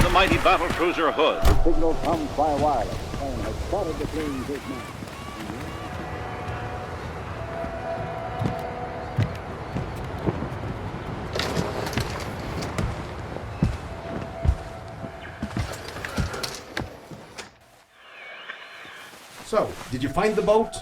The mighty battle cruiser Hood. The signal comes by wireless. The plane has spotted the fleeing his man. So, did you find the boat?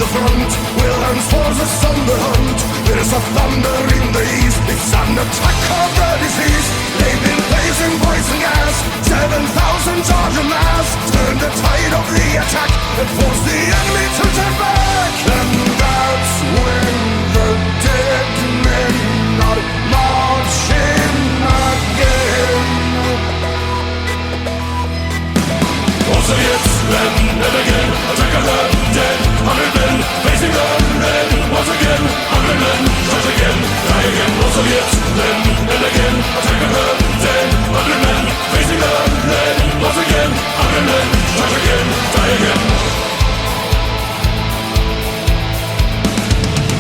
front, Wilhelm's forces on the hunt. There's a thunder in the east, it's an attack of the disease. They've been placing poison gas, 7,000 charge en masse. Turn the tide of the attack and force the enemy to turn back. And that's when the dead men are marching again. Also Soviets, then and again, attack of the dead. 100 men facing the red. Once again, 100 men charge again, die again. All Soviets, then and again, attack of the dead. 100 men facing the red. Once again, 100 men charge again, die again.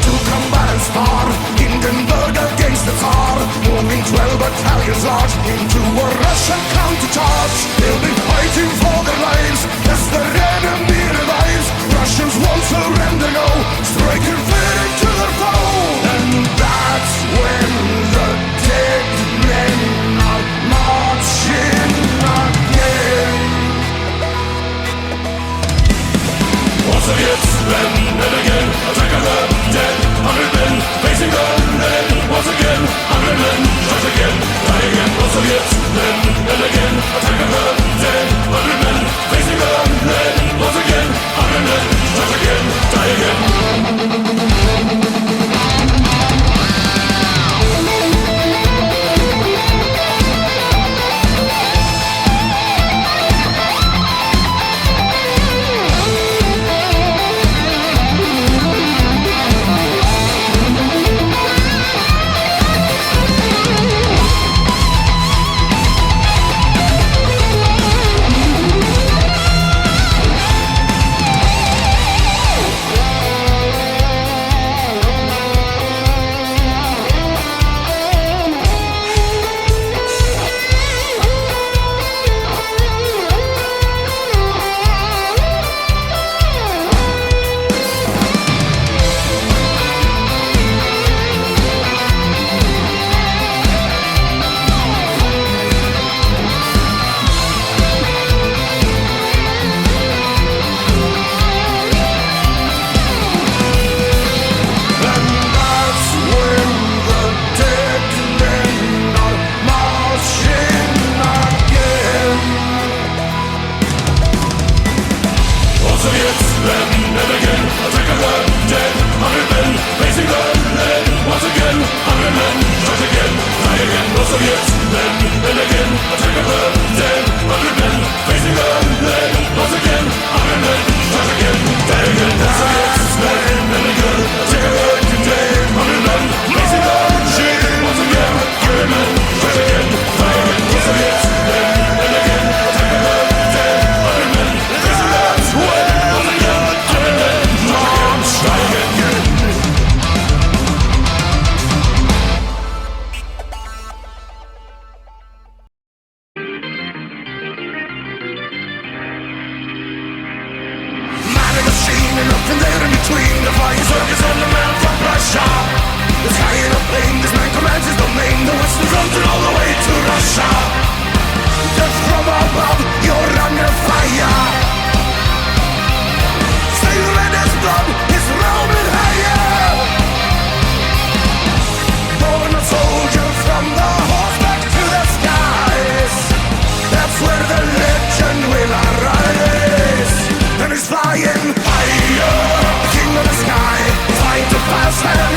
To combat and spar, Hindenburg against the Tsar, moving 12 battalions large into a Russian countercharge. They'll be fighting for their lives as the enemy revives. Russians won't surrender, no, striking fear into their foe. And that's when the dead men are marching again. All Soviets, then and again, attack of the dead. 100 men facing the red. Once again, 100 men charge again, die again. All Soviets, then and again, attack of the dead. 100 men facing the red. Once again, 100 men charge again, die again.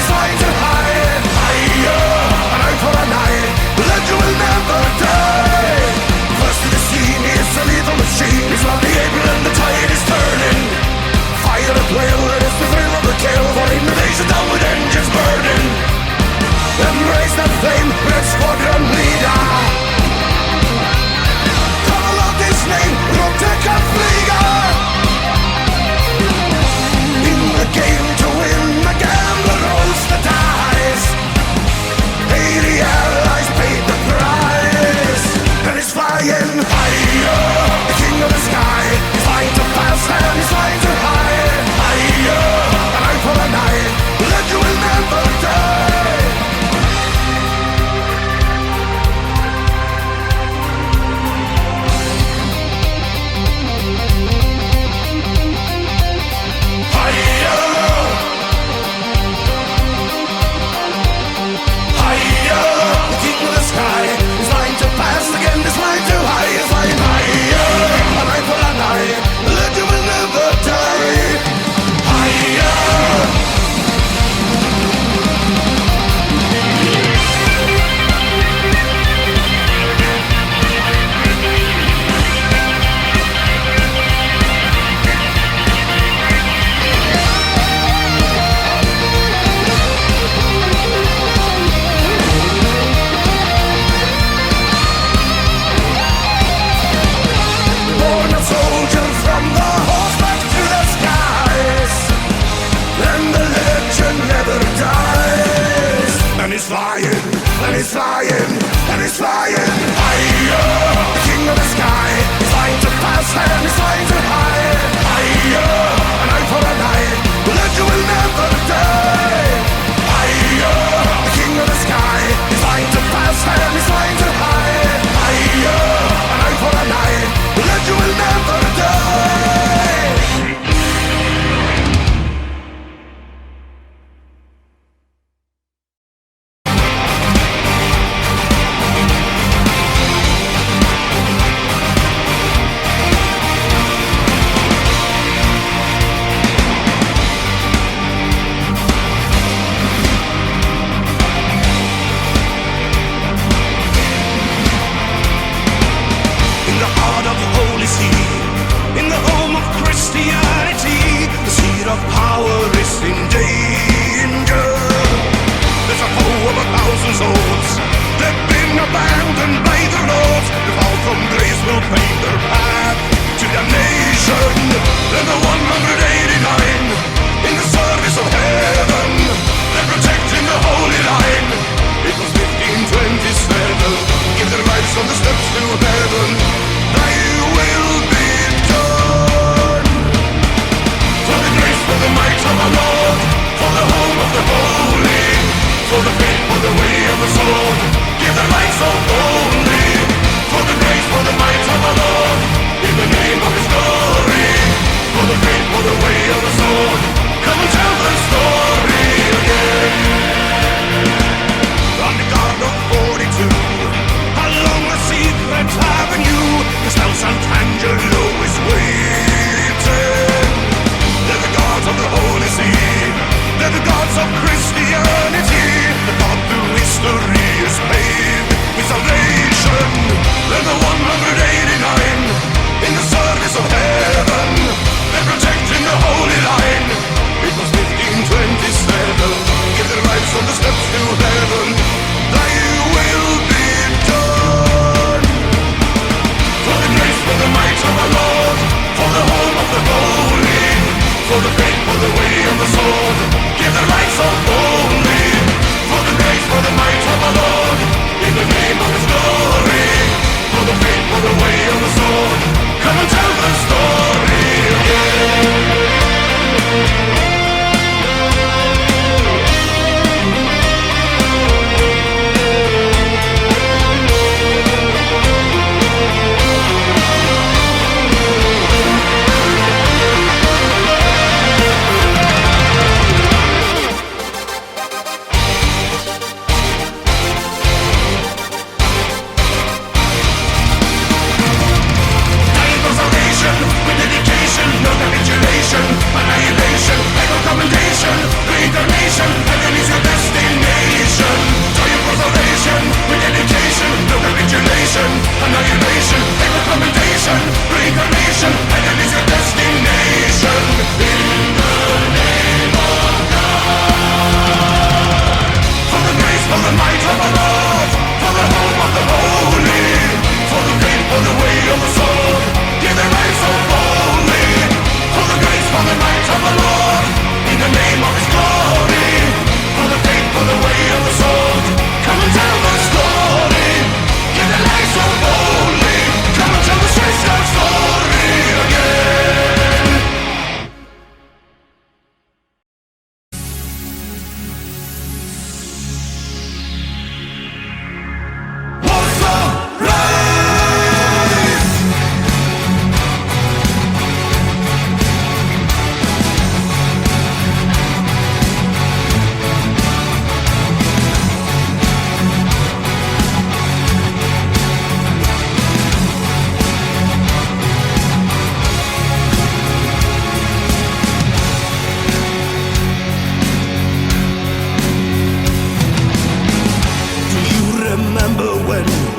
Flying to high, higher, and out for a night. Let you he's flying, and he's flying, and he's flying higher. The king of the sky is flying too fast and he's flying too high. Higher, an eye for an eye, the legend will never die. Higher, the king of the sky is flying too fast and he's flying too high. Higher, an eye for an eye, the legend will never die.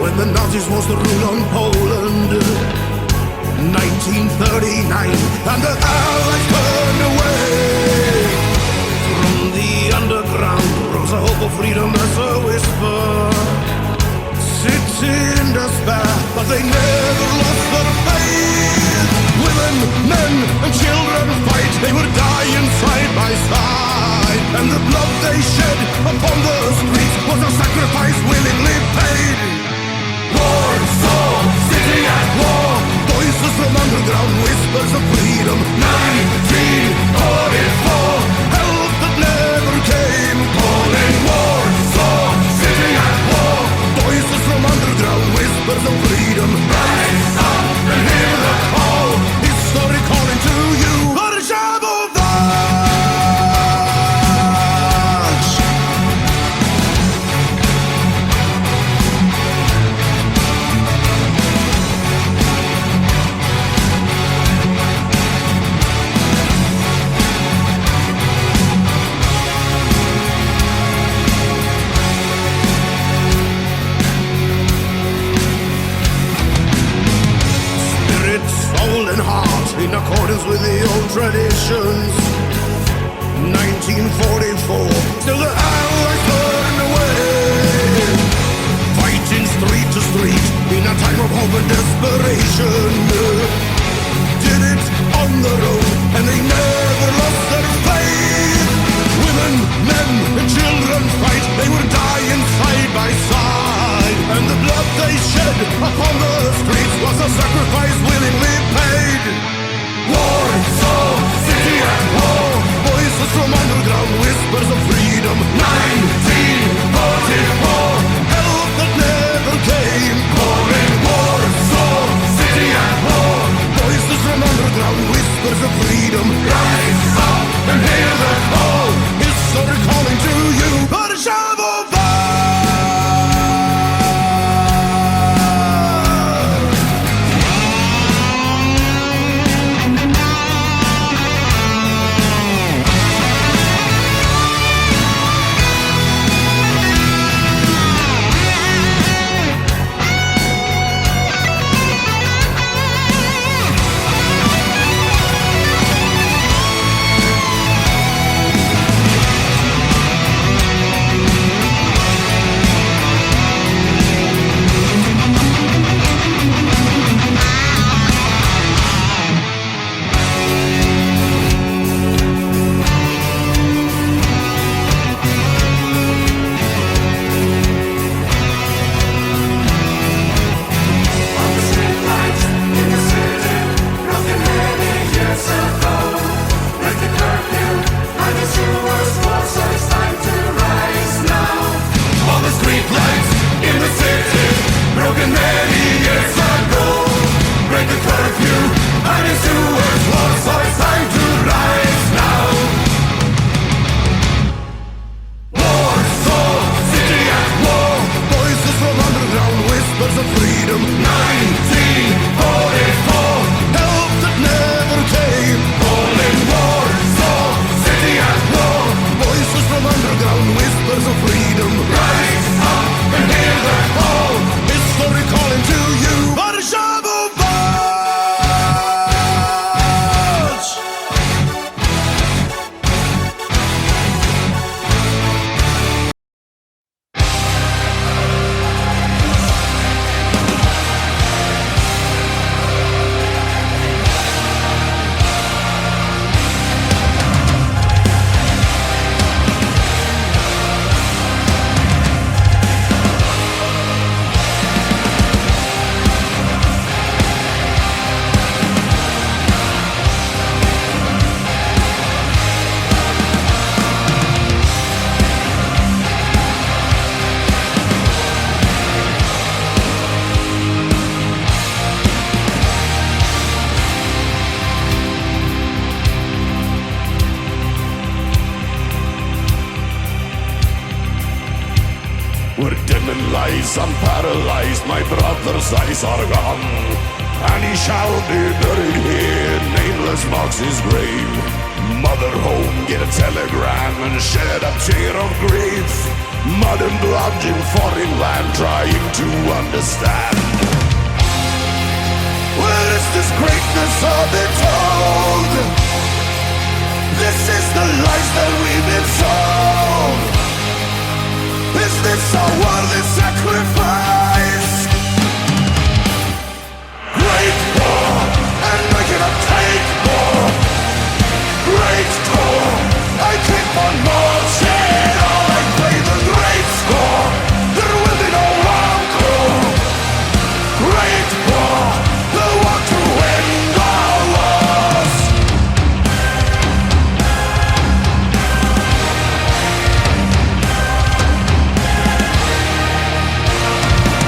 when the Nazis was the rule on Poland. 1939, and the Allies turned away. From the underground rose a hope of freedom as a whisper. Cities in despair, but they never lost their faith. Women, men, and children fight, they were dying side by side. And the blood they shed upon the streets was freedom. Rise up and hear the call. History calling to you. Soul and heart in accordance with the old traditions. 1944, still the Allies turned away, fighting street to street in a time of hope and desperation. Did it on their own, and they never lost their faith. Women, men, and children fight, they were dying side by side, and the blood they shed upon the streets was a sacrifice willingly paid. Warsaw, city at war, voices from underground, whispers of freedom. 1944, help that never came, calling Warsaw, city at war, voices from underground, whispers of freedom. Rise up and hear the call, history calling to you. We're dim in lies, I'm paralyzed, my brother's eyes are gone, and he shall be buried here, nameless marks his grave. Mother home, get a telegram and shed a tear of grief. Mud and blood in foreign land, trying to understand. Where is this greatness all been told? This is the lies that we've been sold. Is this a worthy sacrifice? Great war, and I cannot take more. Great war, I keep on marching on. I play the great score, there will be no encore. Great war, the war to end all wars.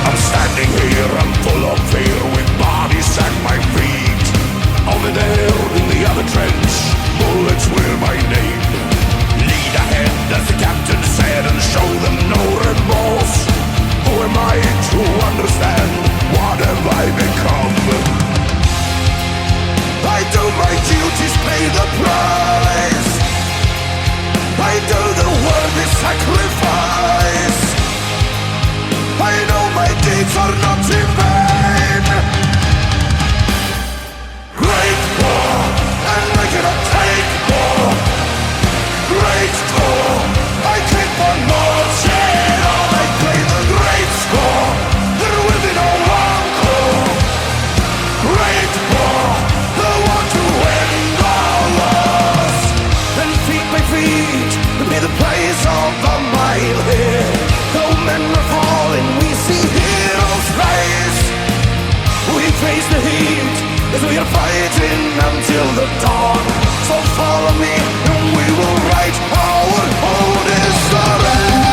I'm standing here, I'm full of fear. we face the heat as we are fighting until the dawn. So follow me and we will write our own history.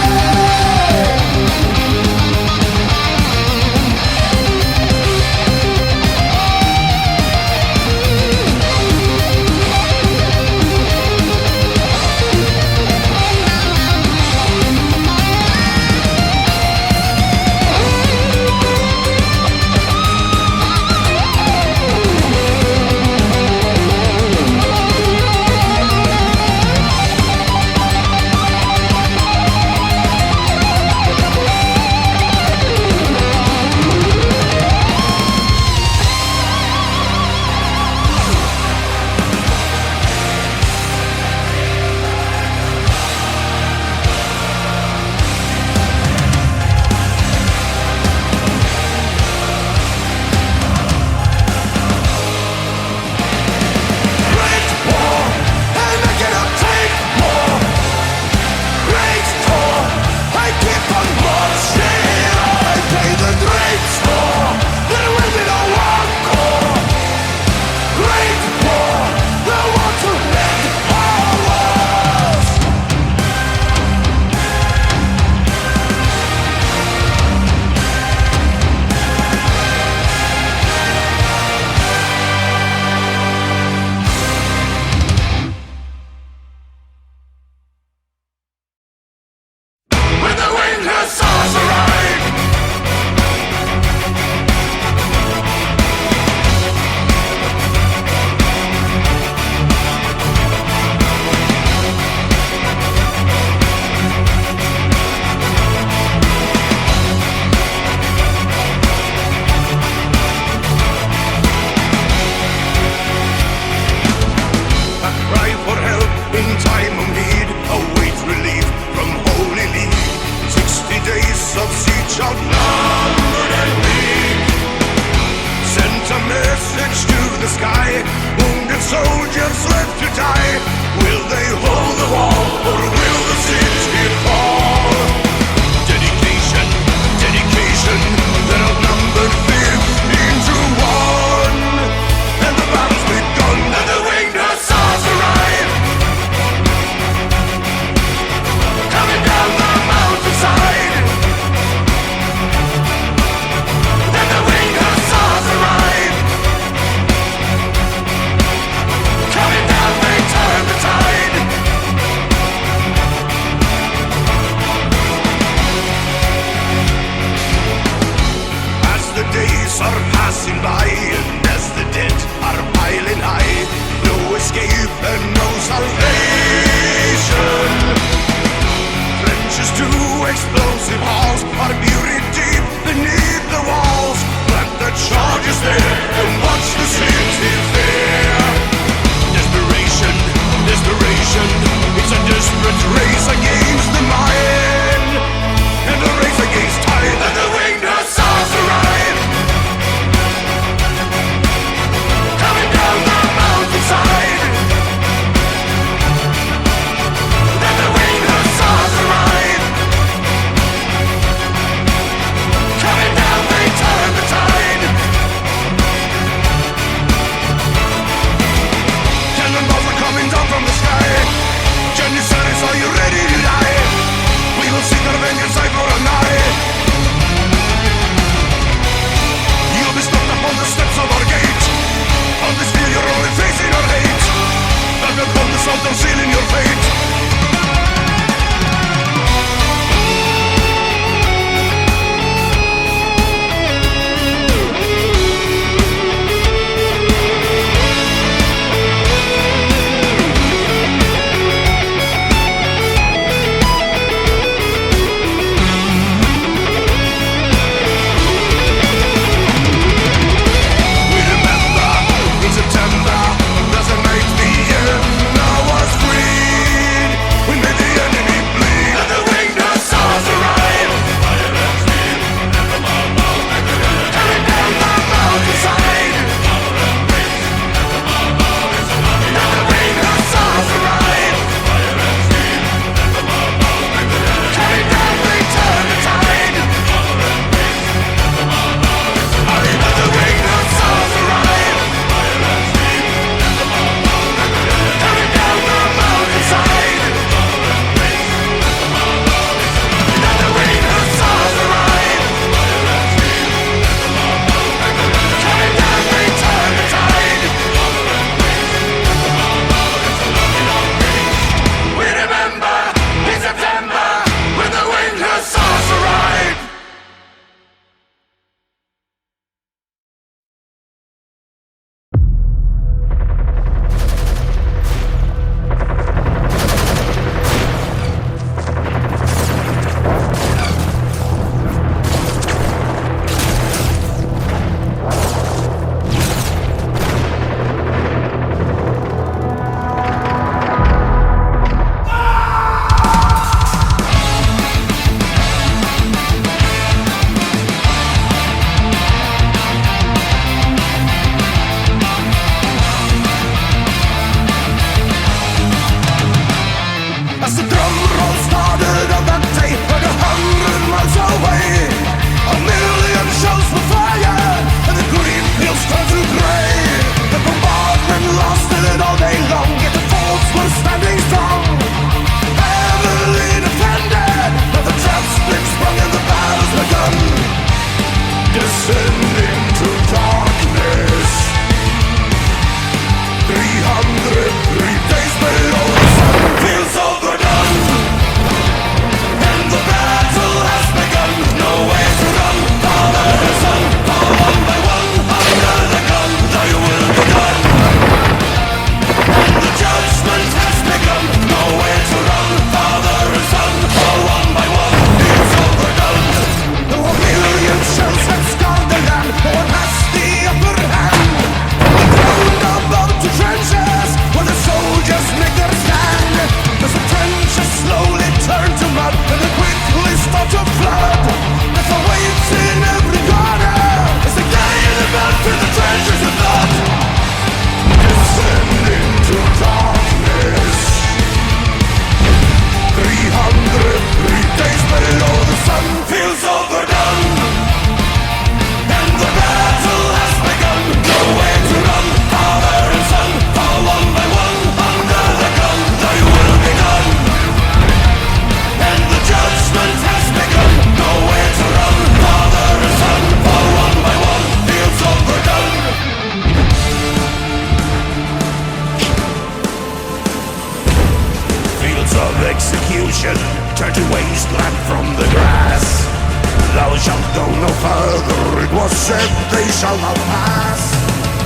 they shall not pass.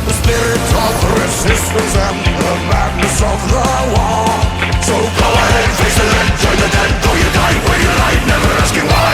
The spirit of resistance and the madness of the war. So go ahead, face it and join the dead. Though you die where you lie, never asking why.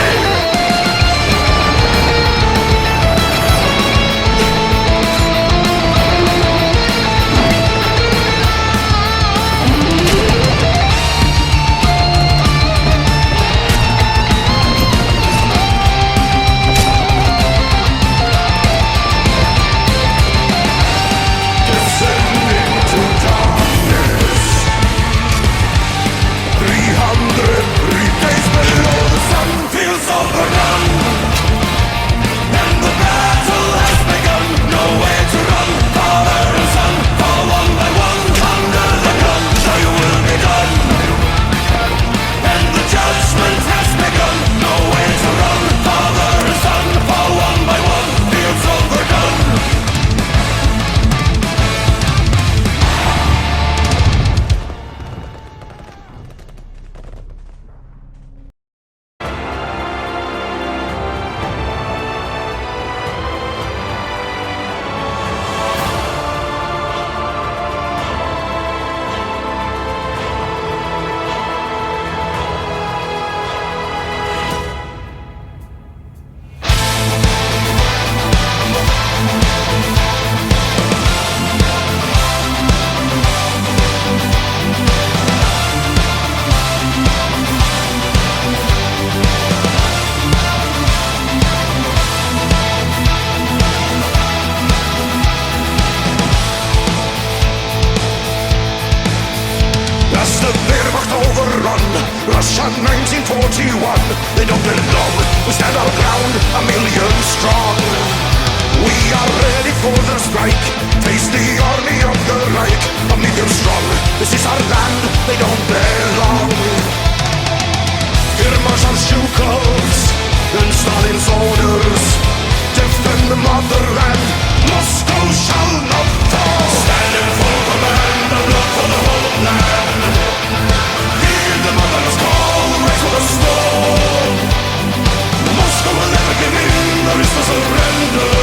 Russia 1941. They don't belong, we stand our ground, a million strong. We are ready for the strike, face the army of the Reich, a million strong. This is our land, they don't belong. Here Marshal Shukov's and Stalin's orders, defend the motherland, Moscow shall not fall. Stand in full command, the blood for the whole land. Hear the mother's call, raise for the storm. Moscow will never give in, there is no surrender.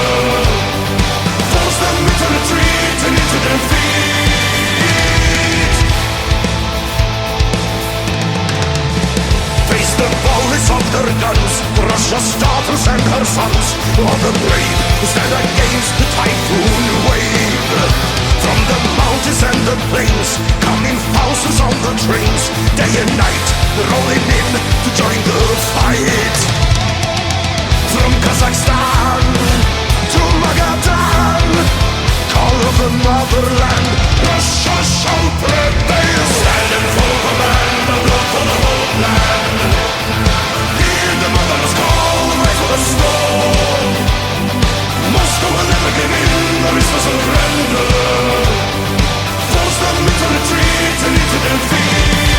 Force them into retreat and into defeat. Face the volleys of their guns, Russia's daughters and her sons, are the brave who stand against the typhoon wave. From the mountains and the plains, coming thousands on the trains, day and night, rolling in to join the fight. From Kazakhstan to Magadan, call of the motherland, Russia shall prevail. Stand in full command, the blood for the whole land. Hear the mother's call, raise for the storm. Moscow will never give in, there is no surrender. Force them into retreat and into defeat.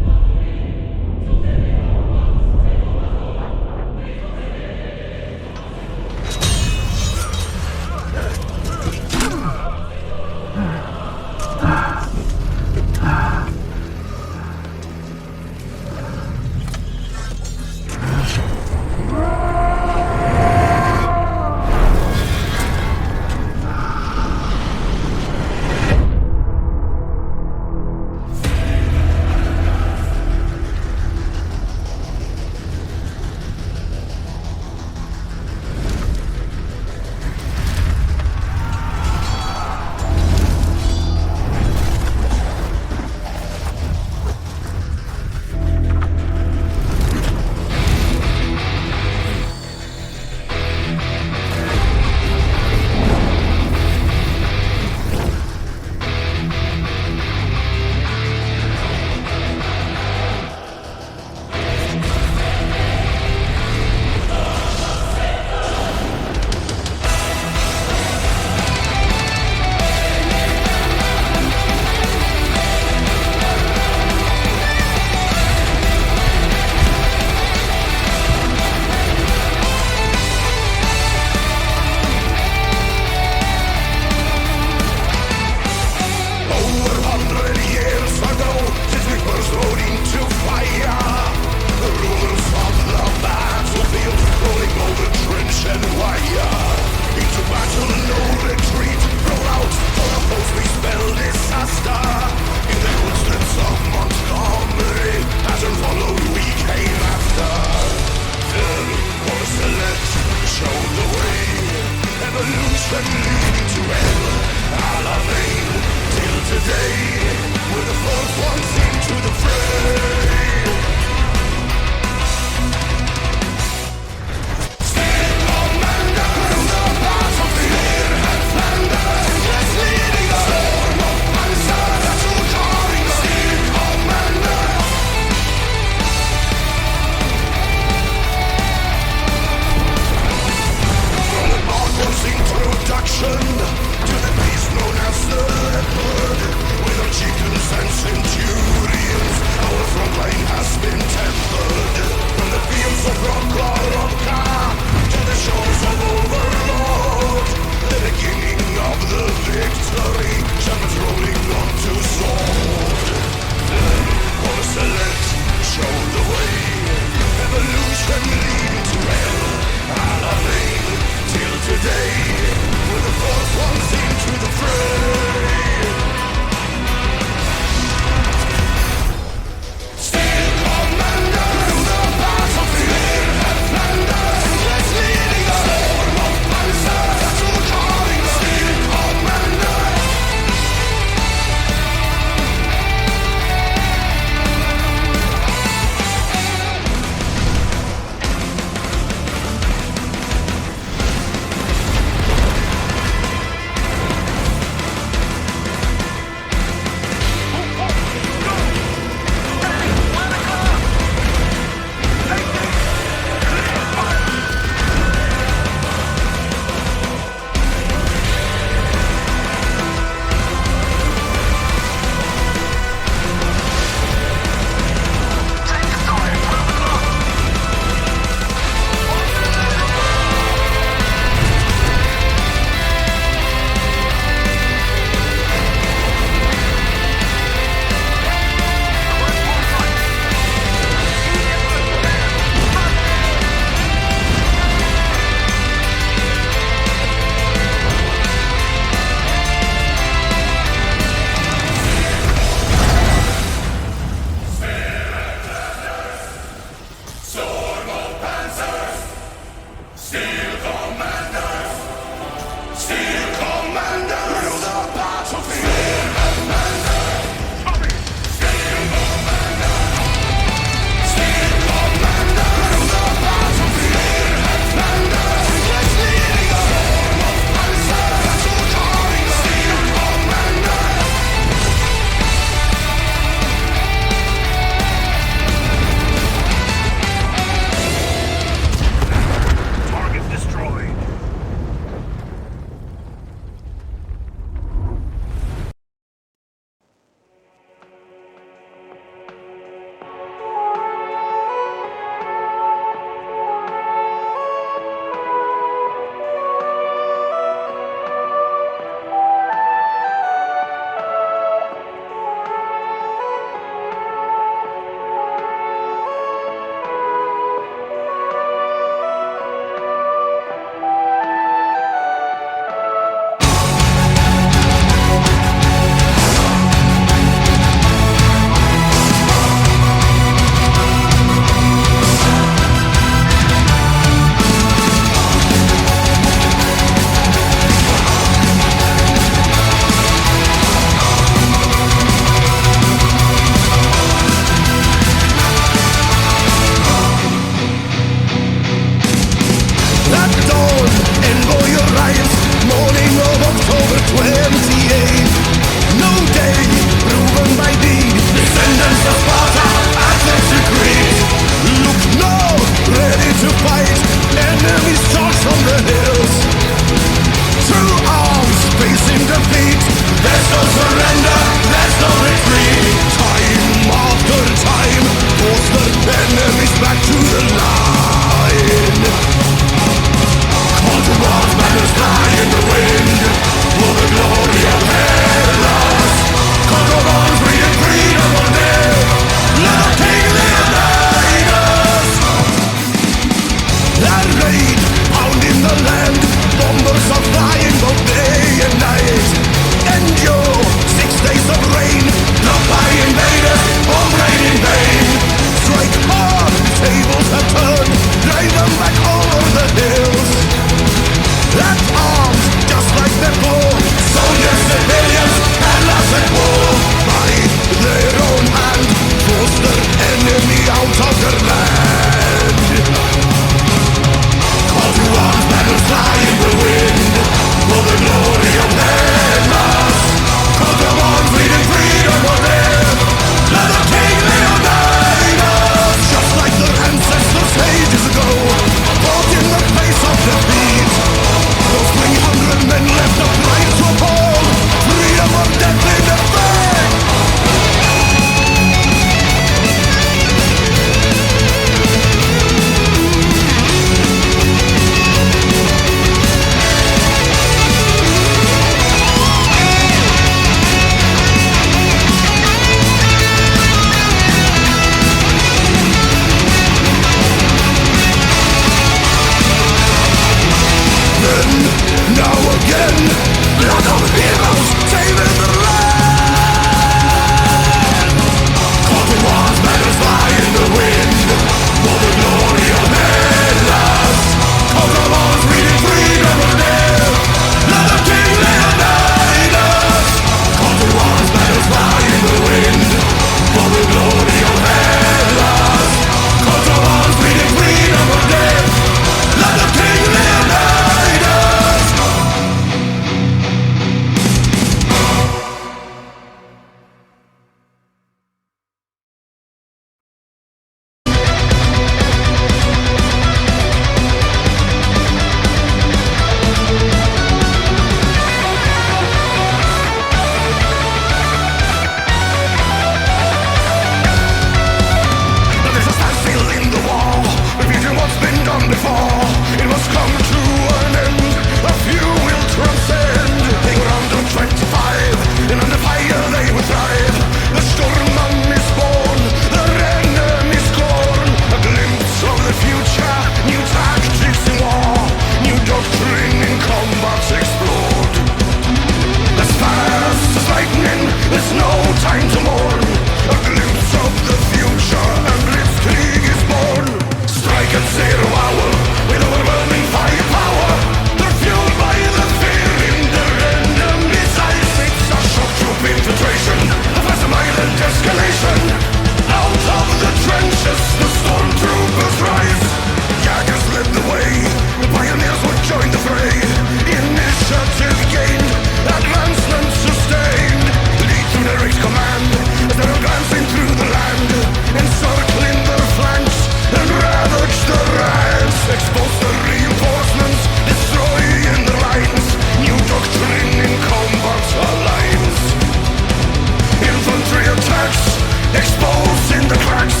exposing the cracks.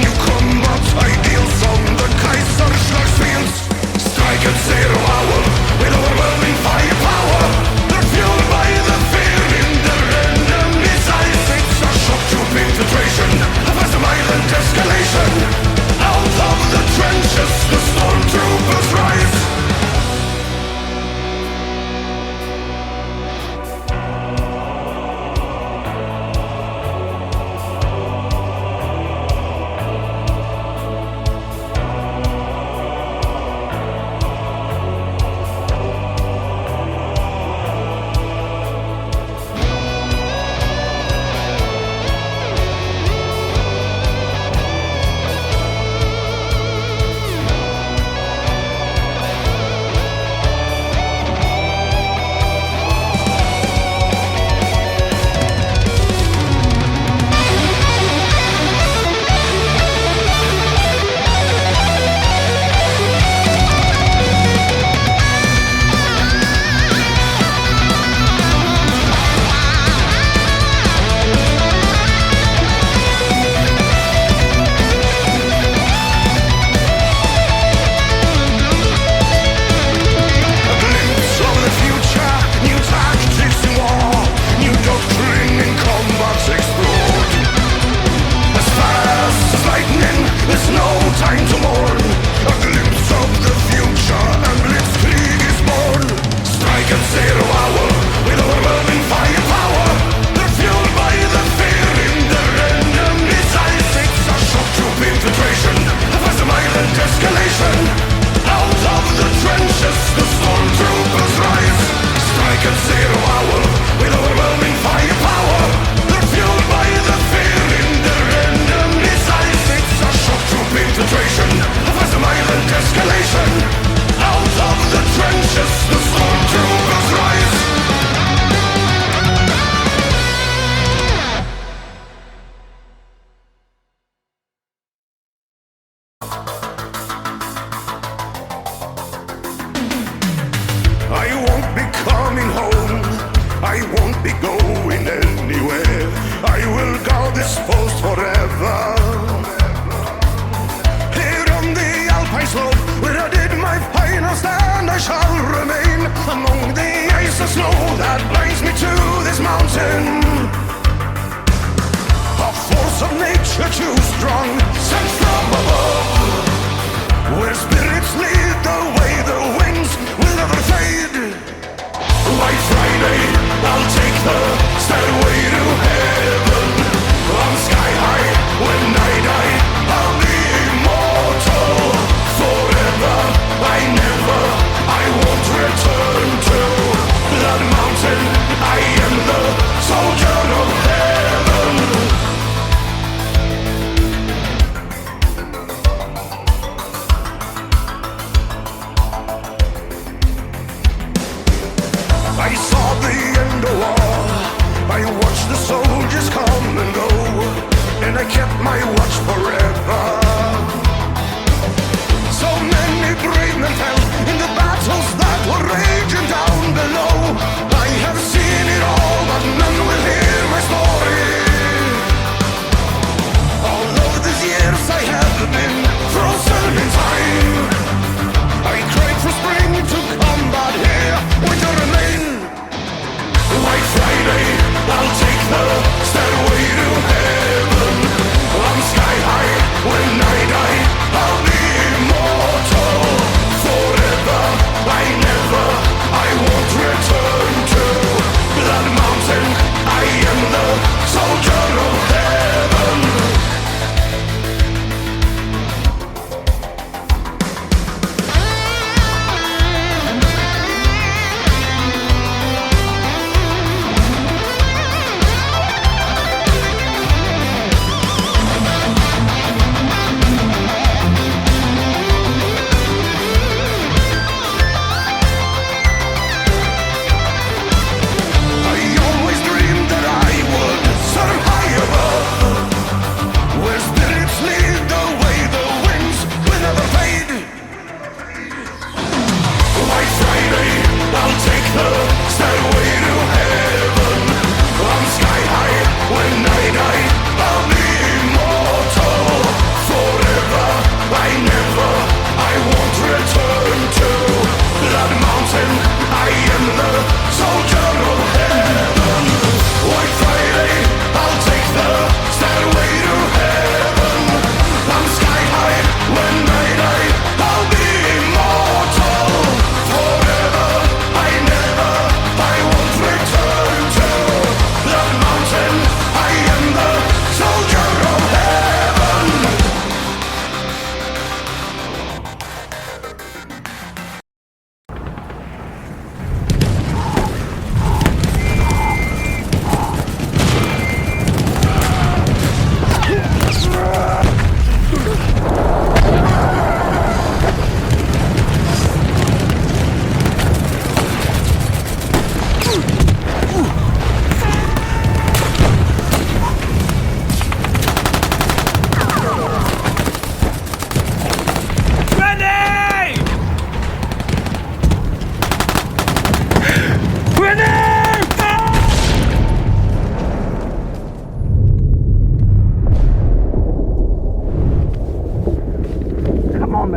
New combat ideals on the Kaiserschlagsfields. Strike at 0 hour with overwhelming firepower. They're fueled by the fear in their enemy's eyes. It's a shock troop infiltration, a fast violent escalation. Out of the trenches, the stormtroopers rise. I won't be coming home, I won't be going anywhere. I will guard this post forever. Here on the Alpine slope, where I did my final stand, I shall remain among the ice and snow that binds me to this mountain. A force of nature too strong, sent from above, where spirits lead the way, the wings will never fade. White Friday, I'll take the stairway to heaven. I'm sky high, when I die, I'll be immortal. Forever, I won't return to that mountain. I am the soldier of heaven. I saw the end of war, I watched the soldiers come and go, and I kept my watch forever. So many brave men fell in the battles that were raging down below. I have seen it all, but none will hear my story. All of these years I have been frozen in time. I crave for spring to come, but here winter remain. White Friday, I'll take the stairway to heaven. I'm sky high,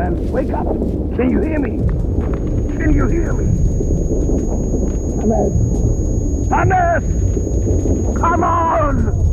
man. Wake up. Can you hear me? Can you hear me? Hannes! Come on!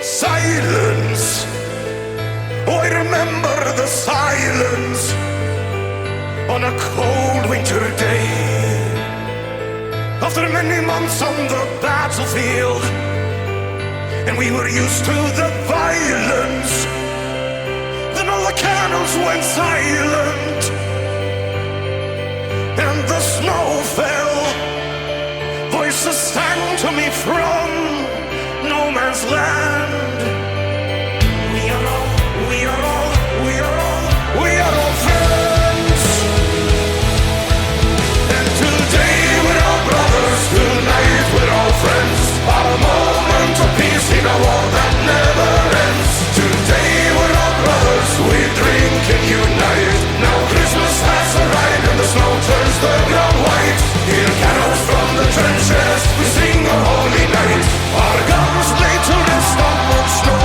Silence. Oh, I remember the silence on a cold winter day. After many months on the battlefield, and we were used to the violence, then all the cannons went silent, and the snow fell. Voices sang to me from no man's land. We are all friends. And today we're all brothers, tonight we're all friends. A moment of peace in a war that never ends. Today we're all brothers, we drink and unite. Now Christmas has arrived and the snow turns the ground white. Hear carols from the trenches, we sing a holy night. Our guns lay to rest on the snow.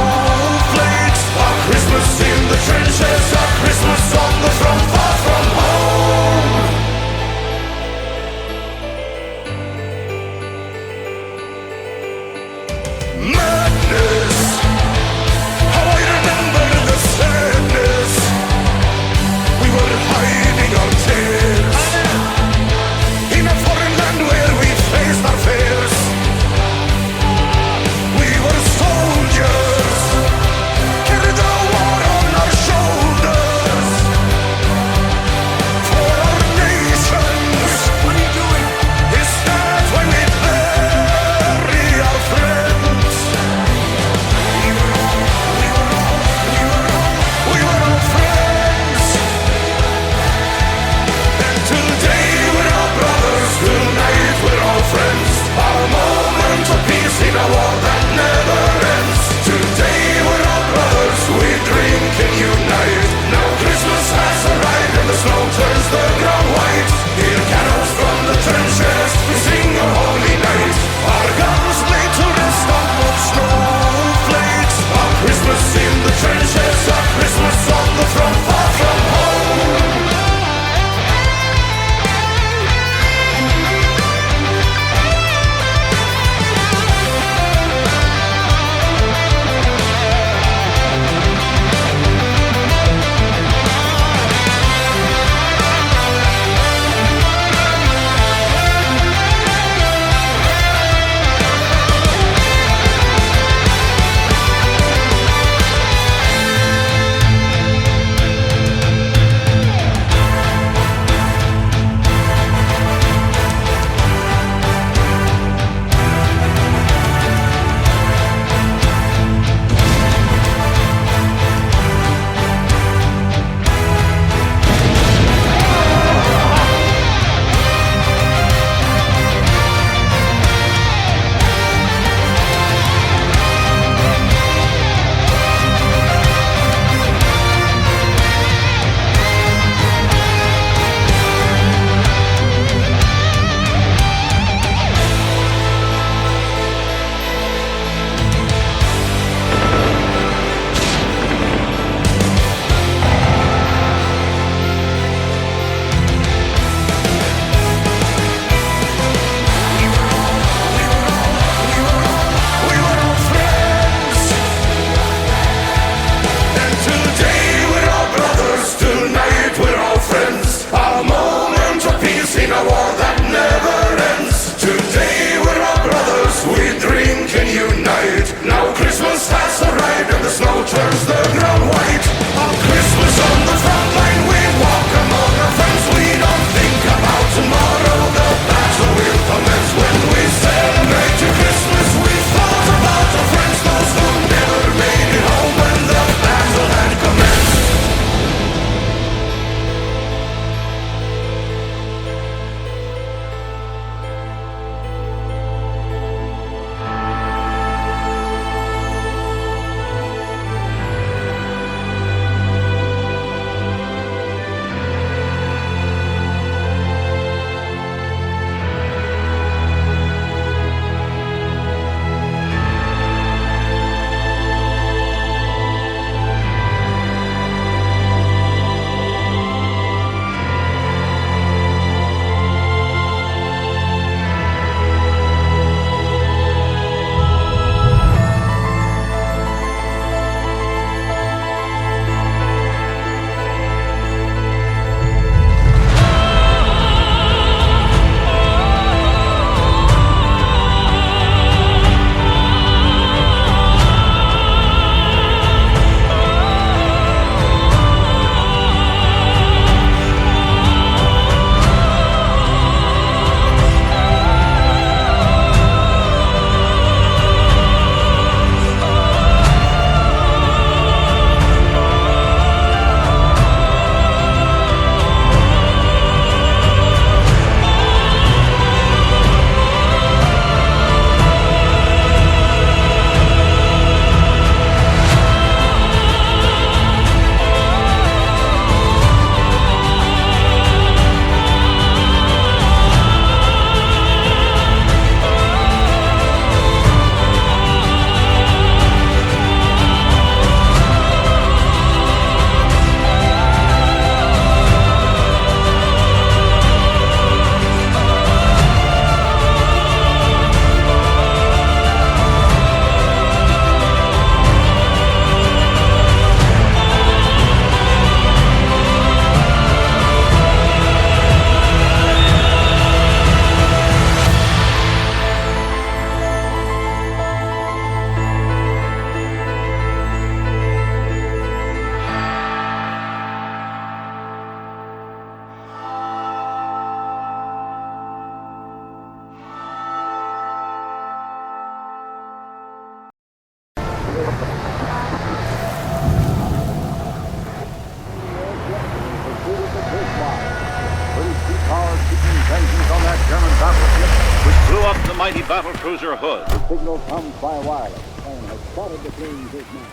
up the mighty battle cruiser Hood. The signal comes by wireless. The plane has spotted the plane's man.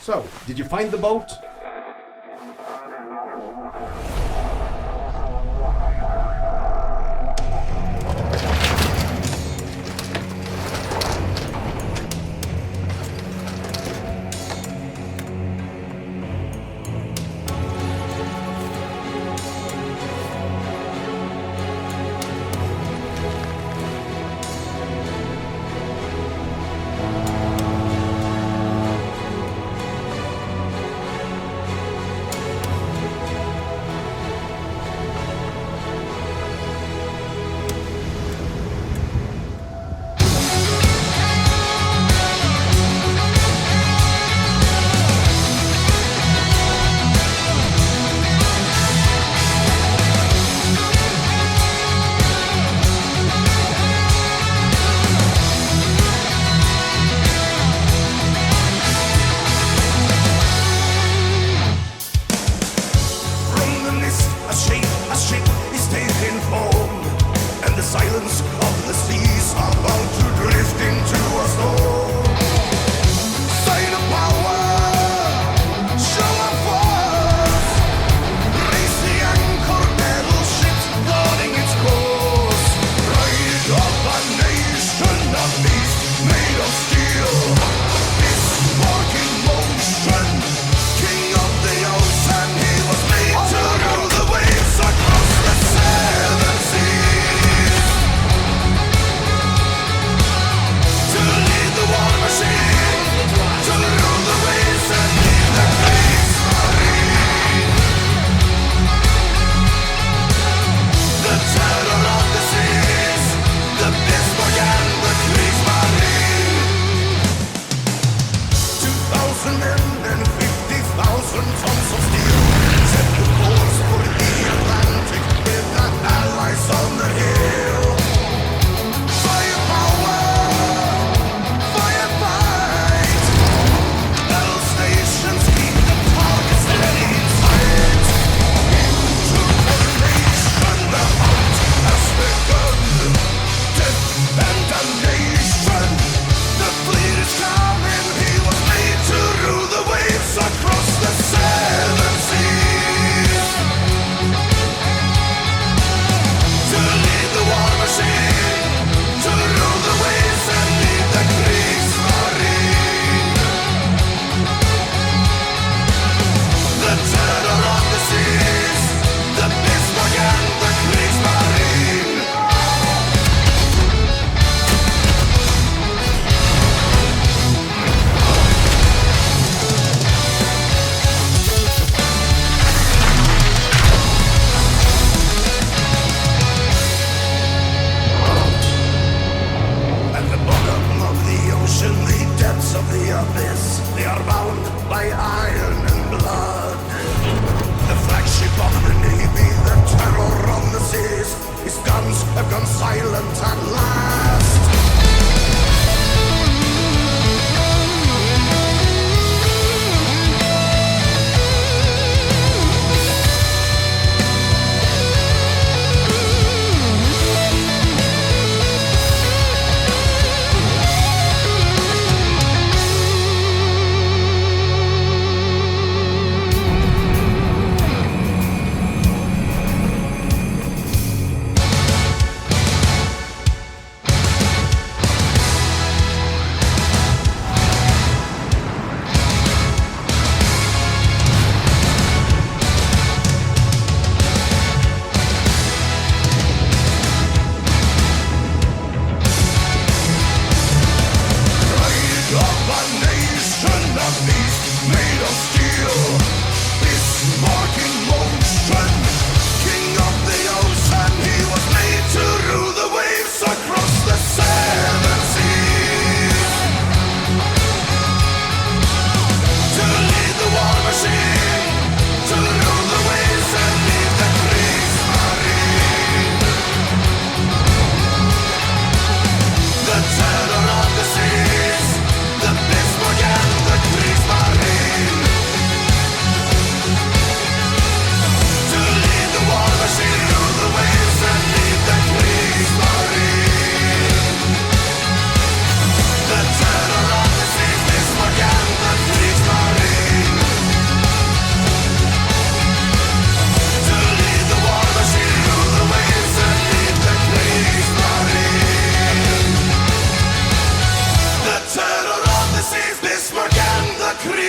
So, did you find the boat?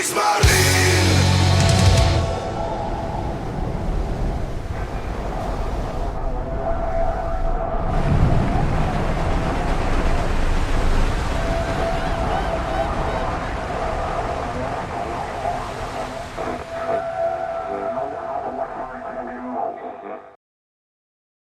Kriegsmarine!